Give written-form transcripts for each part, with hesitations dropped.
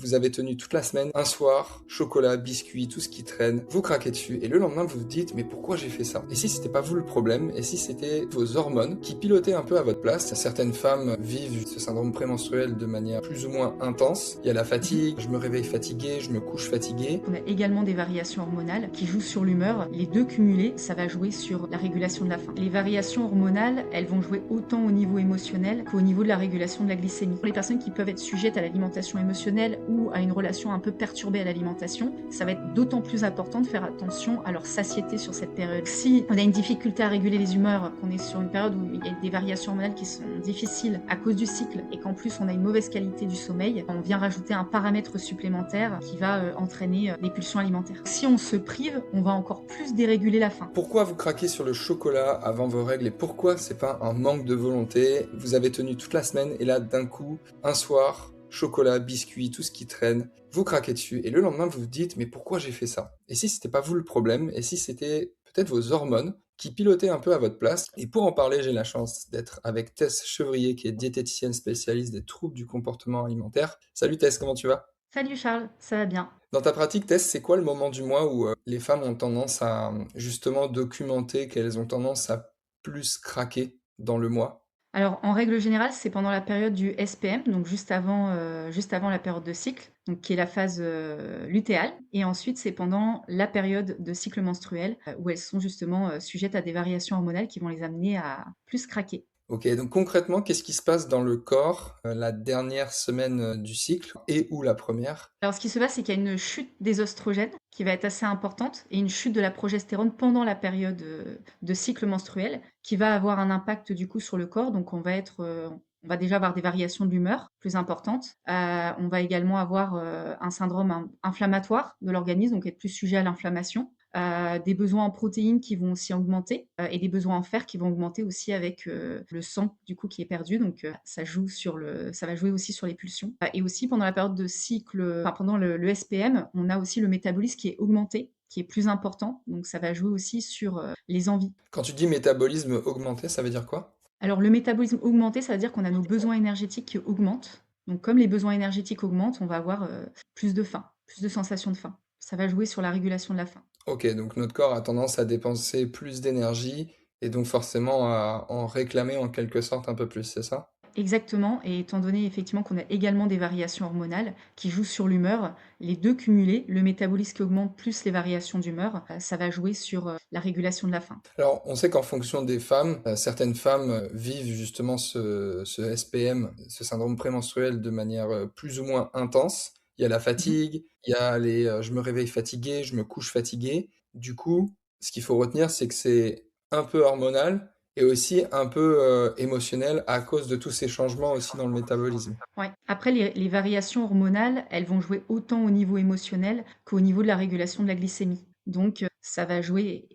vous avez tenu toute la semaine, un soir, chocolat, biscuits, tout ce qui traîne, vous craquez dessus, et le lendemain vous vous dites, mais pourquoi j'ai fait ça? Et si c'était pas vous le problème, et si c'était vos hormones qui pilotaient un peu à votre place? Certaines femmes vivent ce syndrome prémenstruel de manière plus ou moins intense. Il y a la fatigue, je me réveille fatigué, je me couche fatigué. On a également des variations hormonales qui jouent sur l'humeur. Les deux cumulés, ça va jouer sur la régulation de la faim. Les variations hormonales, elles vont jouer autant au niveau émotionnel qu'au niveau de la régulation de la glycémie. Pour les personnes qui peuvent être sujettes à l'alimentation émotionnelle ou à une relation un peu perturbée à l'alimentation, ça va être d'autant plus important de faire attention à leur satiété sur cette période. Si on a une difficulté à réguler les humeurs, qu'on est sur une période où il y a des variations hormonales qui sont difficiles à cause du cycle et qu'en plus on a une mauvaise qualité du sommeil, on vient rajouter un paramètre supplémentaire qui va entraîner des pulsions alimentaires. Si on se prive, on va encore plus déréguler la faim. Pourquoi vous craquez sur le chocolat avant vos règles et pourquoi c'est pas un manque de volonté? Vous avez tenu toute la semaine et là d'un coup, un soir, chocolat, biscuits, tout ce qui traîne, vous craquez dessus et le lendemain vous vous dites mais pourquoi j'ai fait ça? Et si c'était pas vous le problème? Et si c'était peut-être vos hormones qui pilotaient un peu à votre place? Et pour en parler, j'ai la chance d'être avec Tess Chevrier qui est diététicienne spécialiste des troubles du comportement alimentaire. Salut Tess, comment tu vas? Salut Charles, ça va bien? Dans ta pratique, Tess, c'est quoi le moment du mois où les femmes ont tendance à justement documenter qu'elles ont tendance à plus craquer dans le mois? Alors, en règle générale, c'est pendant la période du SPM, donc juste avant la période de cycle, donc qui est la phase lutéale. Et ensuite, c'est pendant la période de cycle menstruel, où elles sont justement sujettes à des variations hormonales qui vont les amener à plus craquer. Ok, donc concrètement, qu'est-ce qui se passe dans le corps la dernière semaine du cycle et ou la première? Alors, ce qui se passe, c'est qu'il y a une chute des oestrogènes qui va être assez importante et une chute de la progestérone pendant la période de cycle menstruel qui va avoir un impact du coup sur le corps. Donc, on va déjà avoir des variations de l'humeur plus importantes. On va également avoir un syndrome inflammatoire de l'organisme, donc être plus sujet à l'inflammation. Des besoins en protéines qui vont aussi augmenter et des besoins en fer qui vont augmenter aussi avec le sang du coup qui est perdu. Donc ça va jouer aussi sur les pulsions. Et aussi pendant la période de cycle, enfin pendant le SPM, on a aussi le métabolisme qui est augmenté, qui est plus important. Donc ça va jouer aussi sur les envies. Quand tu dis métabolisme augmenté, ça veut dire quoi? Alors le métabolisme augmenté, ça veut dire qu'on a nos besoins énergétiques qui augmentent. Donc comme les besoins énergétiques augmentent, on va avoir plus de faim, plus de sensation de faim. Ça va jouer sur la régulation de la faim. Ok, donc notre corps a tendance à dépenser plus d'énergie et donc forcément à en réclamer en quelque sorte un peu plus, c'est ça? Exactement, et étant donné effectivement qu'on a également des variations hormonales qui jouent sur l'humeur, les 2 cumulés, le métabolisme qui augmente plus les variations d'humeur, ça va jouer sur, la régulation de la faim. Alors, on sait qu'en fonction des femmes, certaines femmes vivent justement ce SPM, ce syndrome prémenstruel de manière plus ou moins intense. Il y a la Mmh. fatigue, il y a les je me réveille fatigué, je me couche fatigué. Du coup, ce qu'il faut retenir, c'est que c'est un peu hormonal et aussi un peu émotionnel à cause de tous ces changements aussi dans le métabolisme. Ouais. Après les variations hormonales, elles vont jouer autant au niveau émotionnel qu'au niveau de la régulation de la glycémie. Donc ça va jouer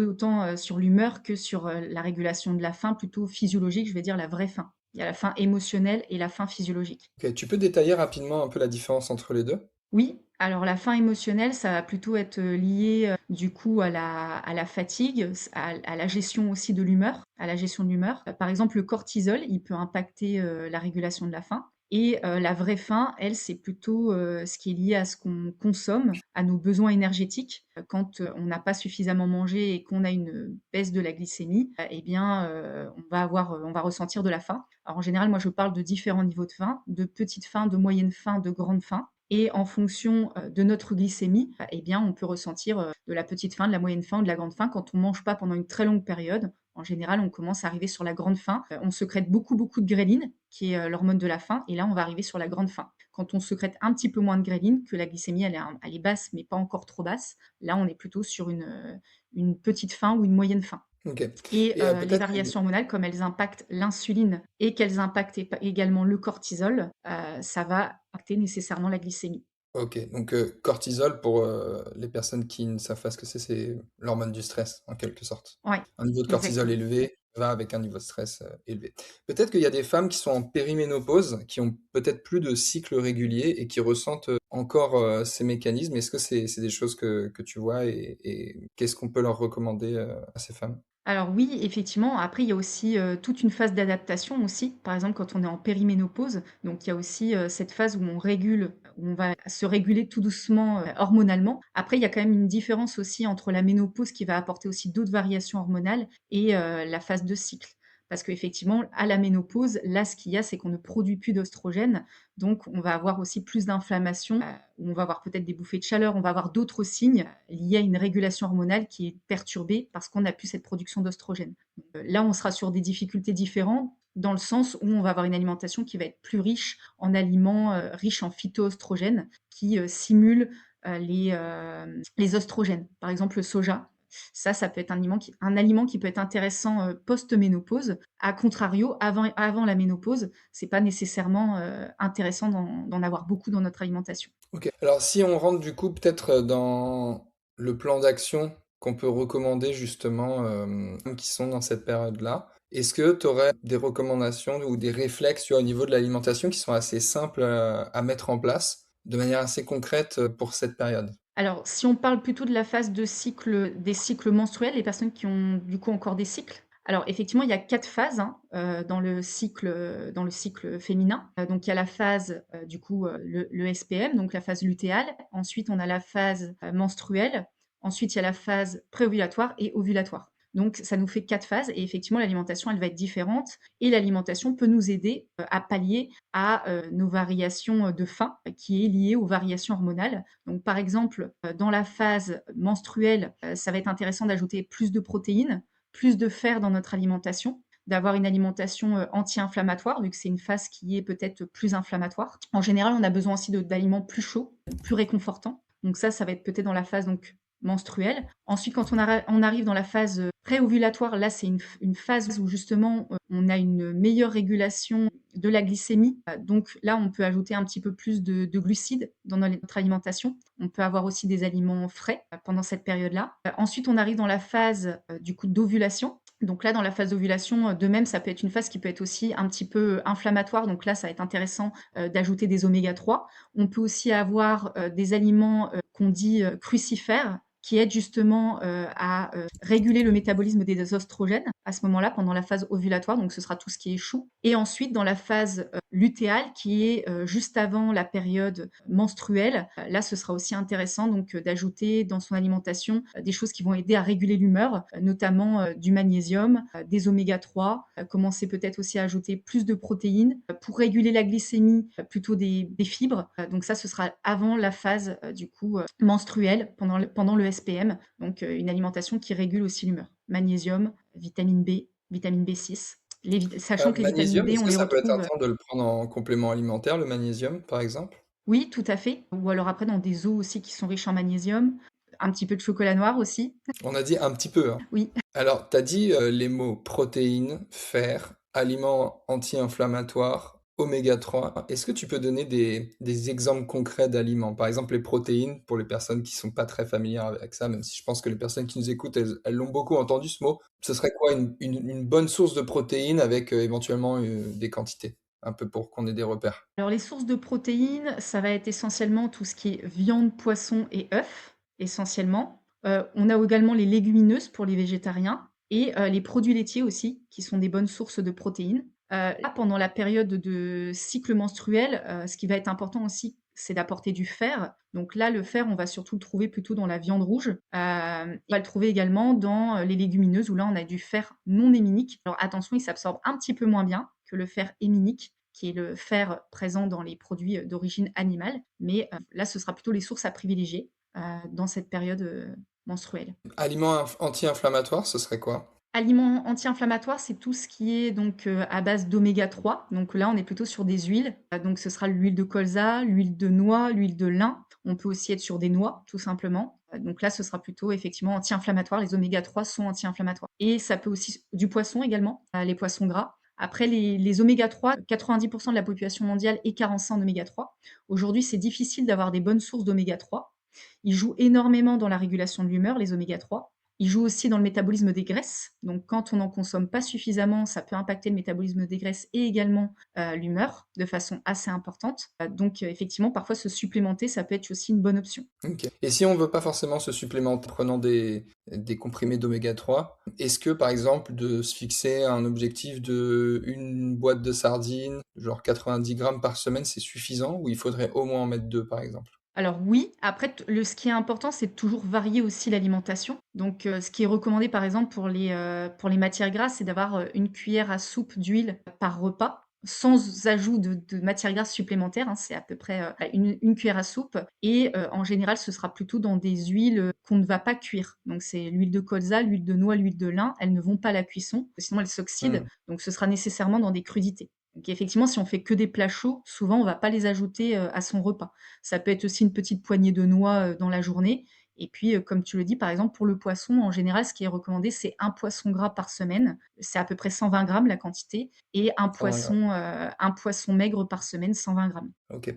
autant, sur l'humeur que sur, la régulation de la faim plutôt physiologique, je vais dire la vraie faim. Il y a la faim émotionnelle et la faim physiologique. Ok, tu peux détailler rapidement un peu la différence entre les deux? Oui, alors la faim émotionnelle, ça va plutôt être, lié, du coup à la fatigue, à la gestion aussi de l'humeur, à la gestion de l'humeur. Par exemple, le cortisol, il peut impacter, la régulation de la faim et la vraie faim, elle, c'est plutôt, ce qui est lié à ce qu'on consomme, à nos besoins énergétiques. Quand, on n'a pas suffisamment mangé et qu'on a une baisse de la glycémie, eh bien, on va ressentir de la faim. Alors en général, moi je parle de différents niveaux de faim, de petite faim, de moyenne faim, de grande faim. Et en fonction, de notre glycémie, eh bien, on peut ressentir, de la petite faim, de la moyenne faim ou de la grande faim quand on mange pas pendant une très longue période. En général, on commence à arriver sur la grande faim. On sécrète beaucoup, beaucoup de gréline, qui est, l'hormone de la faim et là, on va arriver sur la grande faim. Quand on sécrète un petit peu moins de gréline, que la glycémie elle est basse, mais pas encore trop basse, là, on est plutôt sur une petite faim ou une moyenne faim. Ok. Et Et les peut-être variations hormonales, comme elles impactent l'insuline et qu'elles impactent également le cortisol, ça va impacter nécessairement la glycémie. OK, donc cortisol pour, les personnes qui ne savent pas ce que c'est l'hormone du stress, en quelque sorte. Ouais, Un niveau de cortisol exactement. élevé va avec un niveau de stress, élevé. Peut-être qu'il y a des femmes qui sont en périménopause, qui ont peut-être plus de cycle régulier et qui ressentent, encore, ces mécanismes. Est-ce que c'est des choses que tu vois et qu'est-ce qu'on peut leur recommander, à ces femmes? Alors oui, effectivement, après il y a aussi, toute une phase d'adaptation aussi. Par exemple, quand on est en périménopause, donc il y a aussi, cette phase où où on va se réguler tout doucement hormonalement. Après, il y a quand même une différence aussi entre la ménopause qui va apporter aussi d'autres variations hormonales et la phase de cycle. Parce qu'effectivement, à la ménopause, là, ce qu'il y a, c'est qu'on ne produit plus d'oestrogène. Donc, on va avoir aussi plus d'inflammation, on va avoir peut-être des bouffées de chaleur, on va avoir d'autres signes liés à une régulation hormonale qui est perturbée parce qu'on n'a plus cette production d'oestrogène. Là, on sera sur des difficultés différentes dans le sens où on va avoir une alimentation qui va être plus riche en aliments riches en phytoestrogènes qui simulent les oestrogènes. Par exemple, le soja. Ça peut être un aliment qui peut être intéressant post-ménopause. A contrario, avant la ménopause, c'est pas nécessairement intéressant d'en avoir beaucoup dans notre alimentation. Ok. Alors si on rentre du coup peut-être dans le plan d'action qu'on peut recommander justement, qui sont dans cette période-là, est-ce que tu aurais des recommandations ou des réflexes, tu vois, au niveau de l'alimentation qui sont assez simples à mettre en place de manière assez concrète pour cette période? Alors, si on parle plutôt de la phase de cycle, des cycles menstruels, les personnes qui ont du coup encore des cycles. Alors effectivement, il y a 4 phases, hein, dans le cycle féminin. Donc il y a la phase, du coup, le SPM, donc la phase lutéale. Ensuite, on a la phase, menstruelle. Ensuite, il y a la phase préovulatoire et ovulatoire. Donc ça nous fait 4 phases et effectivement l'alimentation, elle va être différente et l'alimentation peut nous aider, à pallier à, nos variations, de faim qui est liée aux variations hormonales. Donc par exemple, dans la phase menstruelle, ça va être intéressant d'ajouter plus de protéines, plus de fer dans notre alimentation, d'avoir une alimentation anti-inflammatoire, vu que c'est une phase qui est peut-être plus inflammatoire. En général, on a besoin aussi d'aliments plus chauds, plus réconfortants. Donc ça va être peut-être dans la phase donc, menstruelle. Ensuite, quand on arrive dans la phase préovulatoire, là, c'est une phase où justement on a une meilleure régulation de la glycémie. Donc là, on peut ajouter un petit peu plus de glucides dans notre alimentation. On peut avoir aussi des aliments frais pendant cette période-là. Ensuite, on arrive dans la phase du coup d'ovulation. Donc là, dans la phase d'ovulation, de même, ça peut être une phase qui peut être aussi un petit peu inflammatoire. Donc là, ça va être intéressant d'ajouter des oméga 3. On peut aussi avoir des aliments qu'on dit crucifères, qui aident justement à réguler le métabolisme des oestrogènes à ce moment-là, pendant la phase ovulatoire. Donc ce sera tout ce qui est chou. Et ensuite, dans la phase lutéale, qui est juste avant la période menstruelle, là, ce sera aussi intéressant donc d'ajouter dans son alimentation des choses qui vont aider à réguler l'humeur, notamment du magnésium, des oméga 3, commencer peut-être aussi à ajouter plus de protéines pour réguler la glycémie, plutôt des fibres. Donc ça, ce sera avant la phase du coup menstruelle, pendant le SPM. Donc une alimentation qui régule aussi l'humeur. Magnésium, vitamine B, vitamine B6. Sachant que les vitamines Magnésium, B, est-ce on que les ça peut être retrouve. intéressant de le prendre en complément alimentaire, le magnésium, par exemple? Oui, tout à fait. Ou alors après dans des eaux aussi qui sont riches en magnésium. Un petit peu de chocolat noir aussi. On a dit un petit peu, hein. Oui. Alors, tu as dit les mots protéines, fer, aliments anti-inflammatoires, oméga 3. Est-ce que tu peux donner des exemples concrets d'aliments? Par exemple, les protéines, pour les personnes qui sont pas très familières avec ça, même si je pense que les personnes qui nous écoutent, elles l'ont beaucoup entendu ce mot. Ce serait quoi une bonne source de protéines avec éventuellement des quantités? Un peu pour qu'on ait des repères. Alors les sources de protéines, ça va être essentiellement tout ce qui est viande, poisson et œufs, essentiellement. On a également les légumineuses pour les végétariens et les produits laitiers aussi, qui sont des bonnes sources de protéines. Là, pendant la période de cycle menstruel, ce qui va être important aussi, c'est d'apporter du fer. Donc là, le fer, on va surtout le trouver plutôt dans la viande rouge. On va le trouver également dans les légumineuses, où là, on a du fer non héminique. Alors attention, il s'absorbe un petit peu moins bien que le fer héminique, qui est le fer présent dans les produits d'origine animale. Mais là, ce sera plutôt les sources à privilégier dans cette période menstruelle. Aliments anti-inflammatoires, ce serait quoi? Aliments anti-inflammatoires, c'est tout ce qui est donc à base d'oméga 3. Donc là, on est plutôt sur des huiles. Donc ce sera l'huile de colza, l'huile de noix, l'huile de lin. On peut aussi être sur des noix, tout simplement. Donc là, ce sera plutôt effectivement anti-inflammatoire. Les oméga 3 sont anti-inflammatoires. Et ça peut aussi du poisson également, les poissons gras. Après, les oméga 3, 90% de la population mondiale est carencée en oméga 3. Aujourd'hui, c'est difficile d'avoir des bonnes sources d'oméga 3. Ils jouent énormément dans la régulation de l'humeur, les oméga 3. Il joue aussi dans le métabolisme des graisses. Donc quand on n'en consomme pas suffisamment, ça peut impacter le métabolisme des graisses et également l'humeur de façon assez importante. Donc effectivement, parfois se supplémenter, ça peut être aussi une bonne option. OK. Et si on veut pas forcément se supplémenter en prenant des comprimés d'oméga 3, est-ce que, par exemple, de se fixer un objectif de une boîte de sardines, genre 90 grammes par semaine, c'est suffisant ou il faudrait au moins en mettre 2, par exemple? Alors oui, après ce qui est important, c'est de toujours varier aussi l'alimentation. Donc ce qui est recommandé par exemple pour les matières grasses, c'est d'avoir, 1 cuillère à soupe d'huile par repas, sans ajout de matières grasses supplémentaires, hein. C'est à peu près, 1 cuillère à soupe et en général, ce sera plutôt dans des huiles, qu'on ne va pas cuire. Donc c'est l'huile de colza, l'huile de noix, l'huile de lin, elles ne vont pas à la cuisson, sinon elles s'oxydent, Mmh. donc ce sera nécessairement dans des crudités. Donc effectivement, si on fait que des plats chauds, souvent on va pas les ajouter, à son repas. Ça peut être aussi une petite poignée de noix, dans la journée et puis, comme tu le dis, par exemple, pour le poisson, en général, ce qui est recommandé, c'est un poisson gras par semaine. C'est à peu près 120 grammes la quantité et 120 grammes. un poisson maigre par semaine, 120 grammes. OK.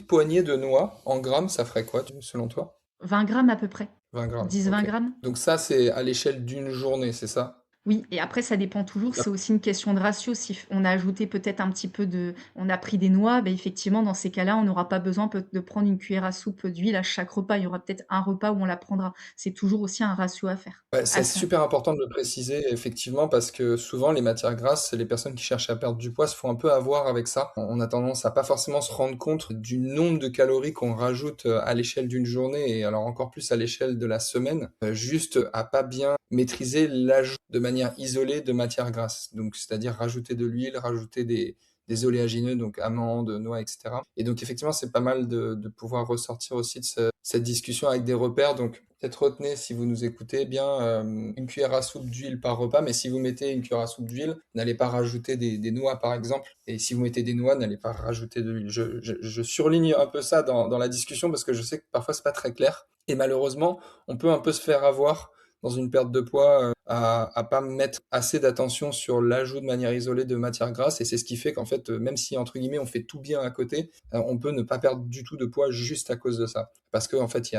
Poignée de noix en grammes, ça ferait quoi, selon toi? 20 grammes à peu près, 20 grammes, 10-20 OK. grammes. Donc ça, c'est à l'échelle d'une journée, c'est ça? Oui et après ça dépend toujours, c'est aussi une question de ratio. Si f on a ajouté peut-être un petit peu de on a pris des noix, beh, effectivement dans ces cas-là, on n'aura pas besoin peut de prendre une cuillère à soupe d'huile à chaque repas. Il y aura peut-être un repas où on la prendra. C'est toujours aussi un ratio à faire. Ouais, À c'est ça. super important de le préciser, effectivement, parce que souvent, les matières grasses, les personnes qui cherchent à perdre du poids se font un peu avoir avec ça. On a tendance à pas forcément se rendre compte du nombre de calories qu'on rajoute à l'échelle d'une journée et alors encore plus à l'échelle de la semaine, juste à pas bien maîtriser l'ajout de manière isolée de matières grasses. Donc, c'est-à-dire rajouter de l'huile, rajouter des oléagineux, donc amandes, noix, etc. Et donc, effectivement, c'est pas mal de pouvoir ressortir aussi de cette discussion avec des repères. Donc, peut-être retenez, si vous nous écoutez bien, une cuillère à soupe d'huile par repas, mais si vous mettez une cuillère à soupe d'huile, n'allez pas rajouter des noix, par exemple. Et si vous mettez des noix, n'allez pas rajouter de l'huile. Je surligne un peu ça dans la discussion parce que je sais que parfois c'est pas très clair. Et malheureusement, on peut un peu se faire avoir dans une perte de poids à pas mettre assez d'attention sur l'ajout de manière isolée de matières grasses. Et c'est ce qui fait qu'en fait, même si entre guillemets on fait tout bien à côté, on peut ne pas perdre du tout de poids juste à cause de ça. Parce qu'en fait, il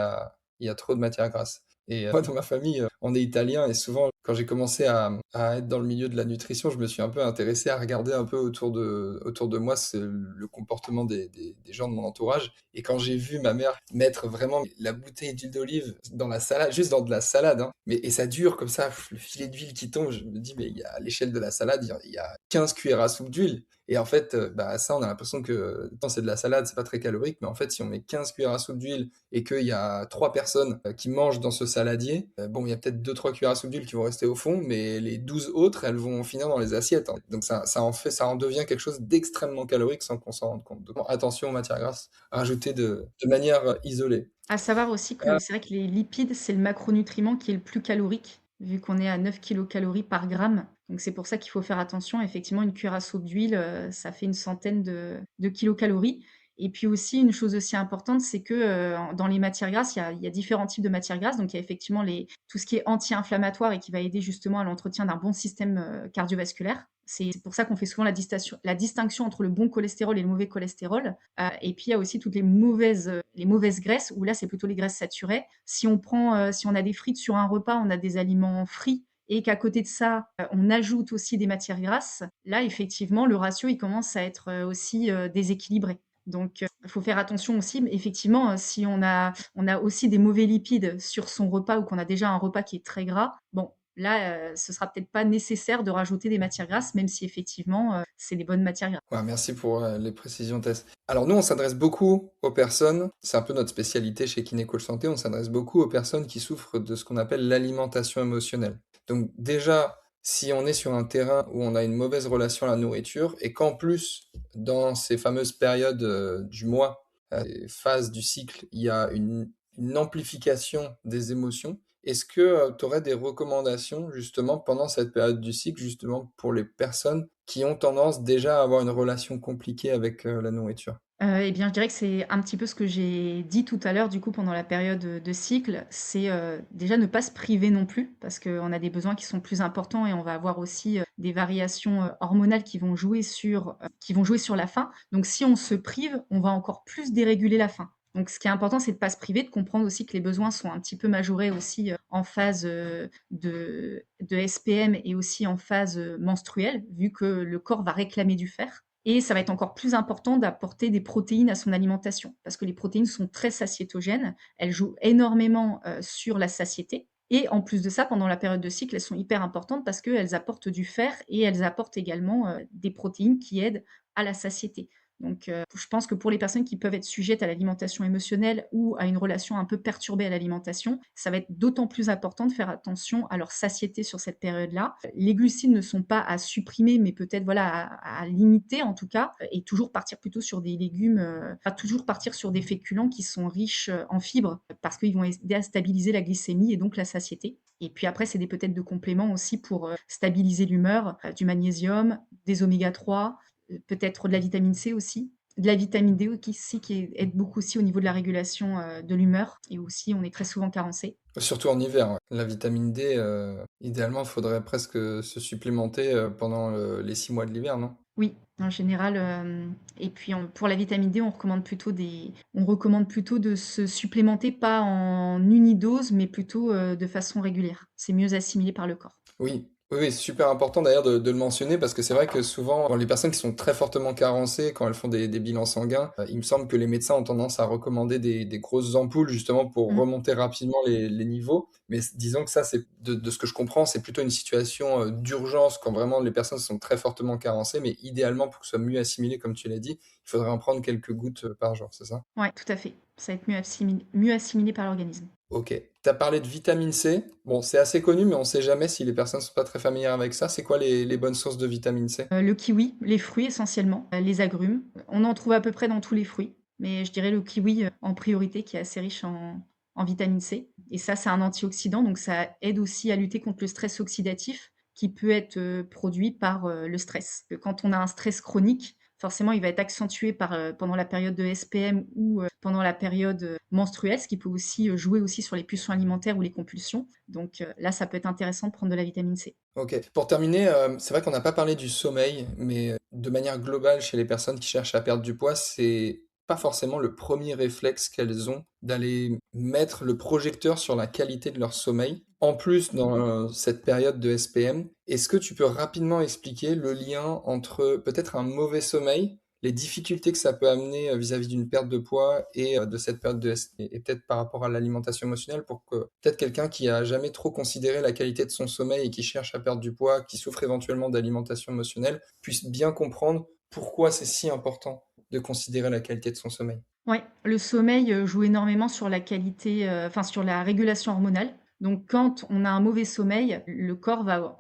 y a trop de matières grasses. Et moi, dans ma famille, on est italien et souvent, quand j'ai commencé à être dans le milieu de la nutrition, je me suis un peu intéressé à regarder un peu autour de moi le comportement des gens de mon entourage. Et quand j'ai vu ma mère mettre vraiment la bouteille d'huile d'olive dans la salade, juste dans de la salade, hein, et ça dure comme ça, le filet d'huile qui tombe, je me dis, mais il y a, à l'échelle de la salade, il y a 15 cuillères à soupe d'huile. Et en fait, bah, ça, on a l'impression que tant c'est de la salade, c'est pas très calorique, mais en fait, si on met 15 cuillères à soupe d'huile et qu'il y a 3 personnes qui mangent dans ce saladier, bon, il y a peut-être 2-3 cuillères à soupe d'huile qui vont rester au fond, mais les 12 autres, elles vont finir dans les assiettes, hein. Donc ça en devient quelque chose d'extrêmement calorique sans qu'on s'en rende compte. Donc attention aux matières grasses, rajoutées de manière isolée. À savoir aussi que c'est vrai que les lipides, c'est le macronutriment qui est le plus calorique, vu qu'on est à 9 kilocalories par gramme. Donc c'est pour ça qu'il faut faire attention. Effectivement, une cuillère à soupe d'huile, ça fait une centaine de kilocalories. Et puis aussi, une chose aussi importante, c'est que, dans les matières grasses, il y a différents types de matières grasses. Donc il y a effectivement tout ce qui est anti-inflammatoire et qui va aider justement à l'entretien d'un bon système, cardiovasculaire. C'est pour ça qu'on fait souvent la distinction entre le bon cholestérol et le mauvais cholestérol. Et puis il y a aussi toutes les mauvaises graisses où là, c'est plutôt les graisses saturées. Si on a des frites sur un repas, on a des aliments frits et qu'à côté de ça, on ajoute aussi des matières grasses, là effectivement le ratio il commence à être, aussi, déséquilibré. Donc il faut faire attention aussi, mais effectivement, si on a aussi des mauvais lipides sur son repas ou qu'on a déjà un repas qui est très gras, bon là, ce sera peut-être pas nécessaire de rajouter des matières grasses, même si effectivement, c'est des bonnes matières grasses. Ouais, merci pour les précisions, Tess. Alors nous, on s'adresse beaucoup aux personnes, c'est un peu notre spécialité chez Kinéco Santé, on s'adresse beaucoup aux personnes qui souffrent de ce qu'on appelle l'alimentation émotionnelle. Donc déjà, si on est sur un terrain où on a une mauvaise relation à la nourriture et qu'en plus, dans ces fameuses périodes du mois, les phases du cycle, il y a une amplification des émotions, est-ce que tu aurais des recommandations justement pendant cette période du cycle, justement pour les personnes qui ont tendance déjà à avoir une relation compliquée avec la nourriture? Et bien, je dirais que c'est un petit peu ce que j'ai dit tout à l'heure, du coup, pendant la période, de cycle. C'est, déjà ne pas se priver non plus, parce qu'on a des besoins qui sont plus importants et on va avoir aussi, des variations, hormonales qui vont jouer sur la faim. Donc si on se prive, on va encore plus déréguler la faim. Donc ce qui est important, c'est de ne pas se priver, de comprendre aussi que les besoins sont un petit peu majorés aussi en phase de SPM et aussi en phase menstruelle, vu que le corps va réclamer du fer. Et ça va être encore plus important d'apporter des protéines à son alimentation, parce que les protéines sont très satiétogènes, elles jouent énormément sur la satiété. Et en plus de ça, pendant la période de cycle, elles sont hyper importantes parce qu'elles apportent du fer et elles apportent également des protéines qui aident à la satiété. Donc, je pense que pour les personnes qui peuvent être sujettes à l'alimentation émotionnelle ou à une relation un peu perturbée à l'alimentation, ça va être d'autant plus important de faire attention à leur satiété sur cette période-là. Les glucides ne sont pas à supprimer, mais peut-être voilà à limiter en tout cas, et toujours partir plutôt sur des légumes, toujours partir sur des féculents qui sont riches en fibres, parce qu'ils vont aider à stabiliser la glycémie et donc la satiété. Et puis après, c'est peut-être de compléments aussi pour stabiliser l'humeur, du magnésium, des oméga 3, peut-être de la vitamine C aussi, de la vitamine D aussi qui aide beaucoup aussi au niveau de la régulation de l'humeur et aussi on est très souvent carencé. Surtout en hiver, ouais. La vitamine D, idéalement, il faudrait presque se supplémenter pendant les 6 mois de l'hiver, non? Oui, en général, et puis pour la vitamine D, on recommande plutôt de se supplémenter pas en unidose, mais plutôt de façon régulière. C'est mieux assimilé par le corps. Oui, oui, oui, c'est super important d'ailleurs de le mentionner parce que c'est vrai que souvent, dans les personnes qui sont très fortement carencées, quand elles font des bilans sanguins, il me semble que les médecins ont tendance à recommander des grosses ampoules justement pour Mmh. remonter rapidement les niveaux. Mais disons que ça, c'est de ce que je comprends, c'est plutôt une situation d'urgence quand vraiment les personnes sont très fortement carencées. Mais idéalement, pour que ce soit mieux assimilé, comme tu l'as dit, il faudrait en prendre quelques gouttes par jour, c'est ça? Ouais, tout à fait. Ça va être mieux assimilé par l'organisme. Ok. Tu as parlé de vitamine C. Bon, c'est assez connu, mais on ne sait jamais si les personnes ne sont pas très familières avec ça. C'est quoi les bonnes sources de vitamine C? Le kiwi, les fruits essentiellement, les agrumes. On en trouve à peu près dans tous les fruits, mais je dirais le kiwi, en priorité qui est assez riche en vitamine C et ça, c'est un antioxydant, donc ça aide aussi à lutter contre le stress oxydatif qui peut être, produit par, le stress. Quand on a un stress chronique, forcément, il va être accentué pendant la période de SPM ou, pendant la période, menstruelle, ce qui peut aussi, jouer aussi sur les pulsions alimentaires ou les compulsions. Donc, là, ça peut être intéressant de prendre de la vitamine C. Ok. Pour terminer, c'est vrai qu'on n'a pas parlé du sommeil, mais de manière globale, chez les personnes qui cherchent à perdre du poids, c'est pas forcément le premier réflexe qu'elles ont d'aller mettre le projecteur sur la qualité de leur sommeil. En plus, dans cette période de SPM, est-ce que tu peux rapidement expliquer le lien entre peut-être un mauvais sommeil, les difficultés que ça peut amener vis-à-vis d'une perte de poids et de cette période de SPM, et peut-être par rapport à l'alimentation émotionnelle pour que peut-être quelqu'un qui a jamais trop considéré la qualité de son sommeil et qui cherche à perdre du poids, qui souffre éventuellement d'alimentation émotionnelle, puisse bien comprendre pourquoi c'est si important de considérer la qualité de son sommeil. Ouais, le sommeil, joue énormément sur la qualité, sur la régulation hormonale. Donc quand on a un mauvais sommeil, le corps va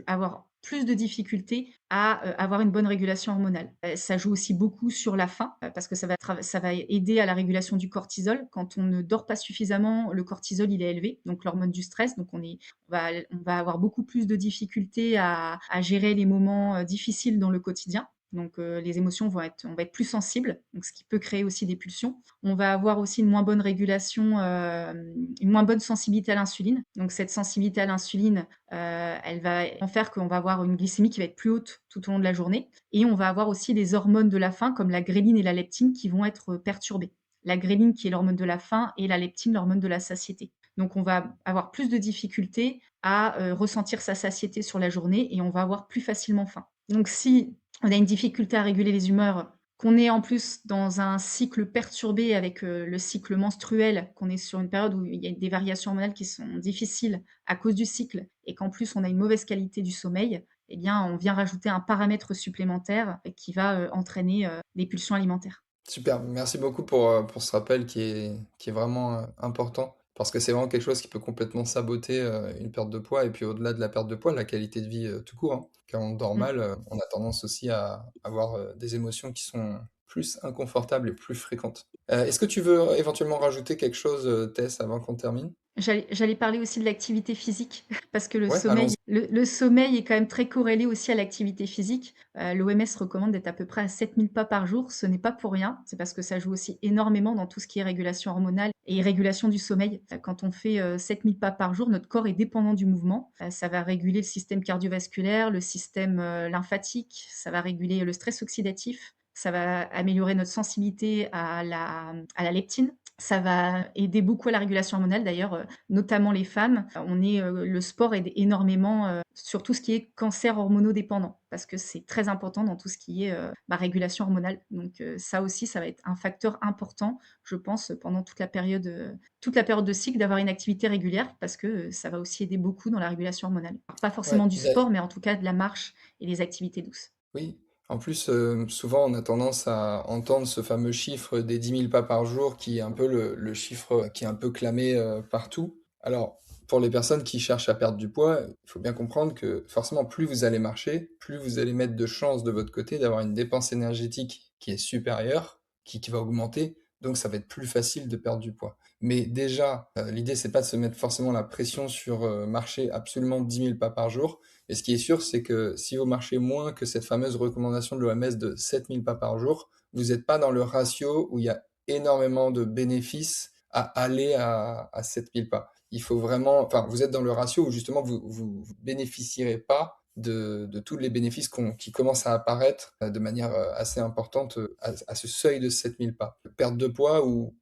avoir plus de difficultés à, avoir une bonne régulation hormonale. Ça joue aussi beaucoup sur la faim, parce que ça va aider à la régulation du cortisol. Quand on ne dort pas suffisamment, le cortisol, il est élevé, donc l'hormone du stress, donc on va avoir beaucoup plus de difficultés à gérer les moments, difficiles dans le quotidien. Donc les émotions on va être plus sensible, donc ce qui peut créer aussi des pulsions. On va avoir aussi une moins bonne régulation, une moins bonne sensibilité à l'insuline. Donc cette sensibilité à l'insuline, elle va en faire qu'on va avoir une glycémie qui va être plus haute tout au long de la journée et on va avoir aussi des hormones de la faim comme la gréline et la leptine qui vont être perturbées. La gréline qui est l'hormone de la faim et la leptine l'hormone de la satiété. Donc on va avoir plus de difficultés à ressentir sa satiété sur la journée et on va avoir plus facilement faim. Donc si on a une difficulté à réguler les humeurs, qu'on est en plus dans un cycle perturbé avec le cycle menstruel, qu'on est sur une période où il y a des variations hormonales qui sont difficiles à cause du cycle et qu'en plus on a une mauvaise qualité du sommeil, eh bien on vient rajouter un paramètre supplémentaire qui va entraîner des pulsions alimentaires. Super, merci beaucoup pour ce rappel qui est vraiment important, parce que c'est vraiment quelque chose qui peut complètement saboter une perte de poids, et puis au-delà de la perte de poids, la qualité de vie tout court, hein. Quand on dort Mm. mal, on a tendance aussi à avoir des émotions qui sont plus inconfortables et plus fréquentes. Est-ce que tu veux éventuellement rajouter quelque chose, Tess, avant qu'on termine? J'allais parler aussi de l'activité physique parce que le Ouais, sommeil allons-y. le sommeil est quand même très corrélé aussi à l'activité physique. L'OMS recommande d'être à peu près à 7 000 pas par jour. Ce n'est pas pour rien, c'est parce que ça joue aussi énormément dans tout ce qui est régulation hormonale et régulation du sommeil. Quand on fait, 7 000 pas par jour, notre corps est dépendant du mouvement. Ça va réguler le système cardiovasculaire, le système, lymphatique, ça va réguler le stress oxydatif, ça va améliorer notre sensibilité à la leptine. Ça va aider beaucoup à la régulation hormonale d'ailleurs, notamment les femmes. Le sport aide énormément, sur tout ce qui est cancer hormonodépendant parce que c'est très important dans tout ce qui est, régulation hormonale. Donc ça aussi, ça va être un facteur important, je pense, pendant toute la période de cycle d'avoir une activité régulière parce que, ça va aussi aider beaucoup dans la régulation hormonale. Alors pas Ouais, forcément du sport, mais en tout cas de la marche et des activités douces. oui. En plus, souvent, on a tendance à entendre ce fameux chiffre des 10 000 pas par jour qui est un peu le chiffre qui est un peu clamé partout. Alors, pour les personnes qui cherchent à perdre du poids, il faut bien comprendre que forcément, plus vous allez marcher, plus vous allez mettre de chances de votre côté d'avoir une dépense énergétique qui est supérieure, qui va augmenter. Donc, ça va être plus facile de perdre du poids. Mais déjà, l'idée, c'est pas de se mettre forcément la pression sur marcher absolument 10 000 pas par jour. Et ce qui est sûr, c'est que si vous marchez moins que cette fameuse recommandation de l'OMS de 7 000 pas par jour, vous n'êtes pas dans le ratio où il y a énormément de bénéfices à aller à 7 000 pas. Il faut vraiment, enfin, vous êtes dans le ratio où justement vous bénéficierez pas de tous les bénéfices qui commencent à apparaître de manière assez importante à ce seuil de 7 000 pas. Perte de poids ou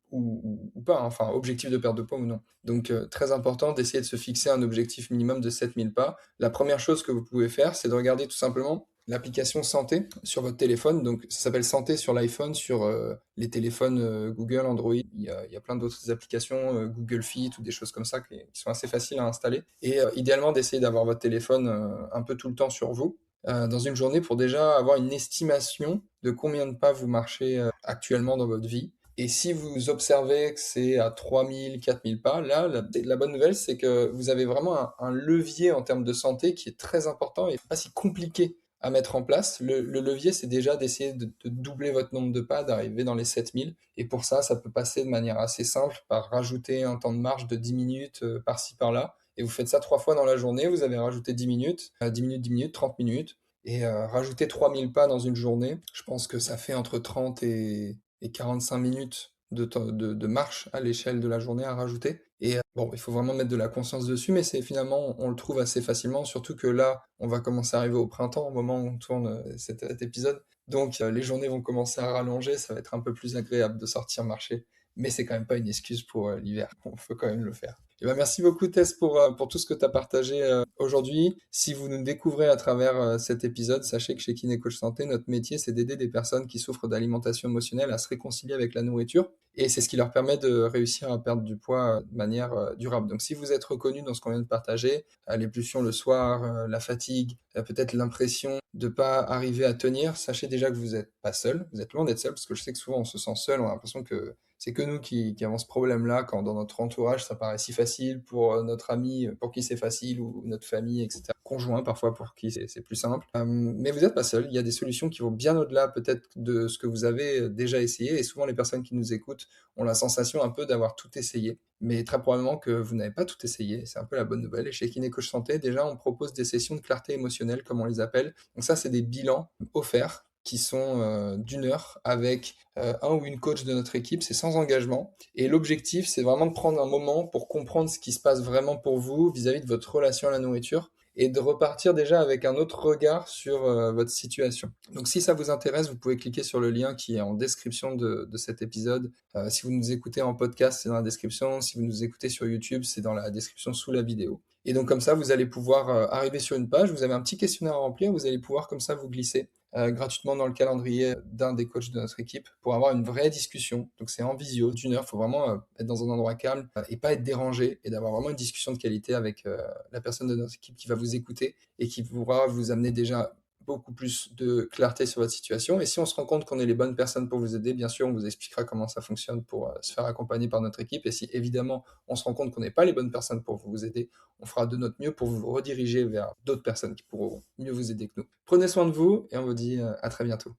pas, hein, enfin, objectif de perte de poids ou non. Donc, très important d'essayer de se fixer un objectif minimum de 7 000 pas. La première chose que vous pouvez faire, c'est de regarder tout simplement l'application Santé sur votre téléphone. Donc, ça s'appelle Santé sur l'iPhone, sur les téléphones Google, Android. Il y a plein d'autres applications, Google Fit ou des choses comme ça qui sont assez faciles à installer. Et idéalement, d'essayer d'avoir votre téléphone un peu tout le temps sur vous. Dans une journée pour déjà avoir une estimation de combien de pas vous marchez actuellement dans votre vie. Et si vous observez que c'est à 3 000, 4 000 pas, là, la bonne nouvelle, c'est que vous avez vraiment un levier en termes de santé qui est très important et pas si compliqué à mettre en place. Le levier, c'est déjà d'essayer de doubler votre nombre de pas, d'arriver dans les 7 000. Et pour ça, ça peut passer de manière assez simple par rajouter un temps de marche de 10 minutes par-ci, par-là. Et vous faites ça 3 fois dans la journée, vous avez rajouté 10 minutes, 10 minutes, 10 minutes, 30 minutes. Et rajouter 3 000 pas dans une journée, je pense que ça fait entre 30 et 45 minutes de marche à l'échelle de la journée à rajouter. Et bon, il faut vraiment mettre de la conscience dessus, mais c'est finalement, on le trouve assez facilement, surtout que là, on va commencer à arriver au printemps, au moment où on tourne cet épisode. Donc, les journées vont commencer à rallonger, ça va être un peu plus agréable de sortir marcher. Mais c'est quand même pas une excuse pour l'hiver. On peut quand même le faire. Et ben, merci beaucoup Tess pour tout ce que tu as partagé aujourd'hui. Si vous nous découvrez à travers cet épisode, sachez que chez Kiné Coach Santé, notre métier c'est d'aider des personnes qui souffrent d'alimentation émotionnelle à se réconcilier avec la nourriture. Et c'est ce qui leur permet de réussir à perdre du poids de manière durable. Donc si vous êtes reconnu dans ce qu'on vient de partager, les pulsions le soir, la fatigue, peut-être l'impression de pas arriver à tenir, sachez déjà que vous n'êtes pas seul, vous êtes loin d'être seul, parce que je sais que souvent on se sent seul, on a l'impression que c'est que nous qui avons ce problème-là, quand dans notre entourage ça paraît si facile, pour notre ami pour qui c'est facile, ou notre famille, etc. Conjoint parfois pour qui c'est plus simple. Mais vous n'êtes pas seul, il y a des solutions qui vont bien au-delà peut-être de ce que vous avez déjà essayé, et souvent les personnes qui nous écoutent ont la sensation un peu d'avoir tout essayé. Mais très probablement que vous n'avez pas tout essayé, c'est un peu la bonne nouvelle. Et chez Kiné Coach Santé, déjà, on propose des sessions de clarté émotionnelle, comme on les appelle. Donc ça, c'est des bilans offerts qui sont d'1 heure avec un ou une coach de notre équipe, c'est sans engagement. Et l'objectif, c'est vraiment de prendre un moment pour comprendre ce qui se passe vraiment pour vous vis-à-vis de votre relation à la nourriture et de repartir déjà avec un autre regard sur votre situation. Donc si ça vous intéresse, vous pouvez cliquer sur le lien qui est en description de cet épisode. Si vous nous écoutez en podcast, c'est dans la description. Si vous nous écoutez sur YouTube, c'est dans la description sous la vidéo. Et donc comme ça, vous allez pouvoir arriver sur une page, vous avez un petit questionnaire à remplir, vous allez pouvoir comme ça vous glisser gratuitement dans le calendrier d'un des coachs de notre équipe pour avoir une vraie discussion. Donc c'est en visio d'1 heure, il faut vraiment être dans un endroit calme et pas être dérangé, et d'avoir vraiment une discussion de qualité avec la personne de notre équipe qui va vous écouter et qui pourra vous amener déjà beaucoup plus de clarté sur votre situation. Et si on se rend compte qu'on est les bonnes personnes pour vous aider, bien sûr, on vous expliquera comment ça fonctionne pour se faire accompagner par notre équipe. Et si évidemment on se rend compte qu'on n'est pas les bonnes personnes pour vous aider, on fera de notre mieux pour vous rediriger vers d'autres personnes qui pourront mieux vous aider que nous. Prenez soin de vous et on vous dit à très bientôt.